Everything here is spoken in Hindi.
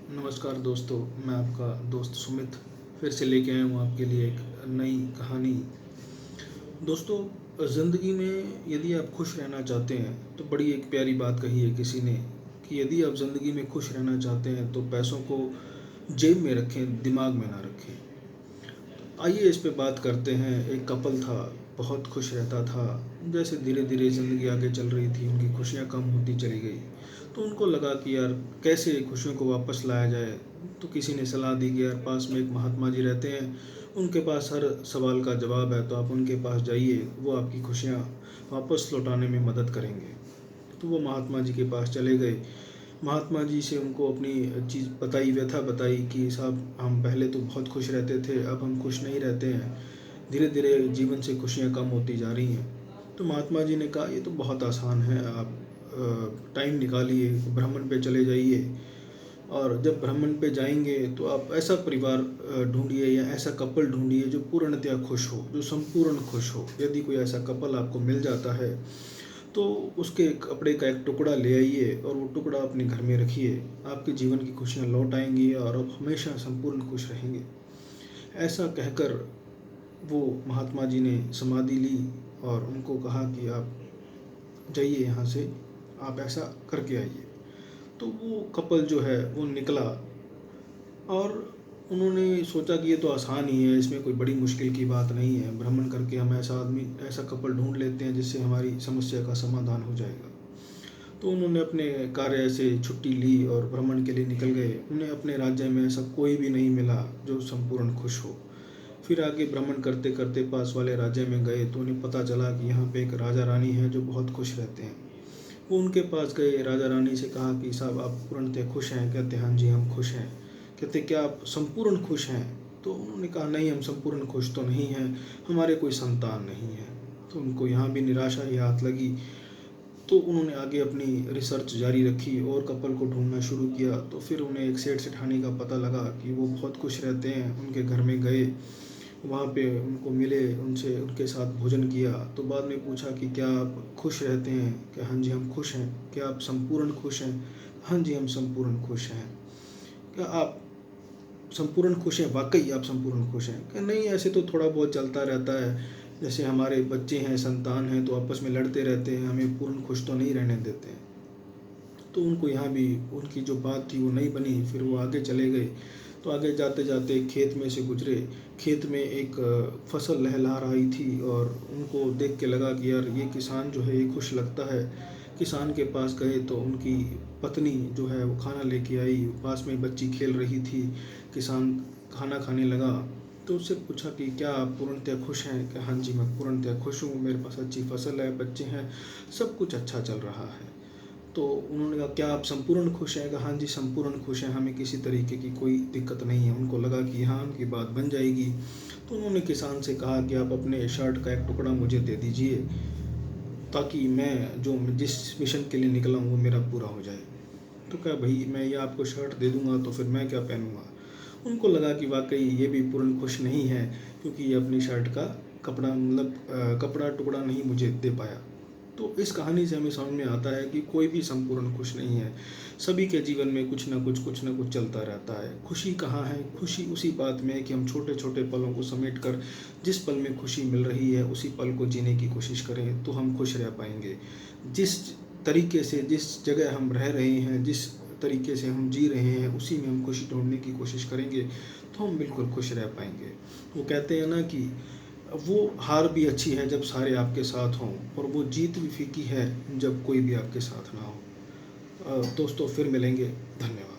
नमस्कार दोस्तों, मैं आपका दोस्त सुमित फिर से लेके आया हूँ आपके लिए एक नई कहानी। दोस्तों, ज़िंदगी में यदि आप खुश रहना चाहते हैं तो बड़ी एक प्यारी बात कही है किसी ने कि यदि आप ज़िंदगी में खुश रहना चाहते हैं तो पैसों को जेब में रखें, दिमाग में ना रखें। आइए इस पे बात करते हैं। एक कपल था, बहुत खुश रहता था। जैसे धीरे धीरे ज़िंदगी आगे चल रही थी, उनकी खुशियाँ कम होती चली गई। तो उनको लगा कि यार कैसे खुशियों को वापस लाया जाए। तो किसी ने सलाह दी कि यार पास में एक महात्मा जी रहते हैं, उनके पास हर सवाल का जवाब है, तो आप उनके पास जाइए, वो आपकी खुशियाँ वापस लौटाने में मदद करेंगे। तो वो महात्मा जी के पास चले गए। महात्मा जी से उनको अपनी चीज़ बताई, व्यथा बताई कि साहब हम पहले तो बहुत खुश रहते थे, अब हम खुश नहीं रहते हैं, धीरे धीरे जीवन से खुशियाँ कम होती जा रही हैं। तो महात्मा जी ने कहा ये तो बहुत आसान है, आप टाइम निकालिए, भ्रमण पे चले जाइए, और जब भ्रमण पे जाएंगे तो आप ऐसा परिवार ढूंढिए या ऐसा कपल ढूंढिए जो पूर्णतया खुश हो, जो संपूर्ण खुश हो। यदि कोई ऐसा कपल आपको मिल जाता है तो उसके कपड़े का एक टुकड़ा ले आइए और वो टुकड़ा अपने घर में रखिए। आपके जीवन की खुशियाँ लौट आएंगी और आप हमेशा संपूर्ण खुश रहेंगे। ऐसा कहकर वो महात्मा जी ने समाधि ली और उनको कहा कि आप जाइए यहाँ से, आप ऐसा करके आइए। तो वो कपल जो है वो निकला और उन्होंने सोचा कि ये तो आसान ही है, इसमें कोई बड़ी मुश्किल की बात नहीं है, भ्रमण करके हम ऐसा कपल ढूंढ लेते हैं जिससे हमारी समस्या का समाधान हो जाएगा। तो उन्होंने अपने कार्य से छुट्टी ली और भ्रमण के लिए निकल गए। उन्हें अपने राज्य में ऐसा कोई भी नहीं मिला जो संपूर्ण खुश हो। फिर आगे भ्रमण करते करते पास वाले राज्य में गए तो उन्हें पता चला कि यहाँ पे एक राजा रानी है जो बहुत खुश रहते हैं। वो उनके पास गए, राजा रानी से कहा कि साहब आप पूर्णतः खुश हैं? कहते हाँ जी हम खुश हैं। कहते क्या आप संपूर्ण खुश हैं? तो उन्होंने कहा नहीं, हम संपूर्ण खुश तो नहीं हैं, हमारे कोई संतान नहीं है। तो उनको यहाँ भी निराशा ही हाथ लगी। तो उन्होंने आगे अपनी रिसर्च जारी रखी और कपल को ढूंढना शुरू किया। तो फिर उन्हें एक सेठ सेठानी का पता लगा कि वो बहुत खुश रहते हैं। उनके घर में गए, वहाँ पे उनको मिले, उनसे उनके साथ भोजन किया। तो बाद में पूछा कि क्या आप खुश रहते हैं? क्या हाँ जी हम खुश हैं। क्या आप संपूर्ण खुश हैं? हाँ जी हम संपूर्ण खुश हैं। क्या आप संपूर्ण खुश हैं? वाकई आप संपूर्ण खुश हैं? क्या नहीं, ऐसे तो थोड़ा बहुत चलता रहता है, जैसे हमारे बच्चे हैं, संतान हैं, तो आपस में लड़ते रहते हैं, हमें पूर्ण खुश तो नहीं रहने देते हैं। तो उनको यहाँ भी उनकी जो बात थी वो नहीं बनी। फिर वो आगे चले गए। तो आगे जाते जाते खेत में से गुजरे। खेत में एक फसल लहलहा रही थी और उनको देख के लगा कि यार ये किसान जो है ये खुश लगता है। किसान के पास गए तो उनकी पत्नी जो है वो खाना लेके आई, पास में बच्ची खेल रही थी। किसान खाना खाने लगा। तो उससे पूछा कि क्या आप पूर्णतः खुश हैं? कि हाँ जी मैं पूर्णतः खुश हूँ, मेरे पास अच्छी फसल है, बच्चे हैं, सब कुछ अच्छा चल रहा है। तो उन्होंने कहा क्या आप संपूर्ण खुश हैं? कहा हाँ जी संपूर्ण खुश हैं, हमें किसी तरीके की कोई दिक्कत नहीं है। उनको लगा कि हाँ उनकी बात बन जाएगी। तो उन्होंने किसान से कहा कि आप अपने शर्ट का एक टुकड़ा मुझे दे दीजिए, ताकि मैं जो जिस मिशन के लिए निकला हूँ वो मेरा पूरा हो जाए। तो क्या भाई मैं ये आपको शर्ट दे दूंगा तो फिर मैं क्या पहनूंगा? उनको लगा कि वाकई ये भी पूर्ण खुश नहीं है, क्योंकि ये अपनी शर्ट का कपड़ा मतलब कपड़ा टुकड़ा नहीं मुझे दे पाया। तो इस कहानी से हमें समझ में आता है कि कोई भी संपूर्ण खुश नहीं है। सभी के जीवन में कुछ ना कुछ चलता रहता है। खुशी कहाँ है? खुशी उसी बात में है कि हम छोटे छोटे पलों को समेट कर जिस पल में खुशी मिल रही है उसी पल को जीने की कोशिश करें तो हम खुश रह पाएंगे। जिस तरीके से, जिस जगह हम रह रहे हैं, जिस तरीके से हम जी रहे हैं, उसी में हम खुशी ढूंढने की कोशिश करेंगे तो हम बिल्कुल खुश रह पाएंगे। वो कहते हैं ना कि वो हार भी अच्छी है जब सारे आपके साथ हों, और वो जीत भी फीकी है जब कोई भी आपके साथ ना हो। दोस्तों फिर मिलेंगे। धन्यवाद।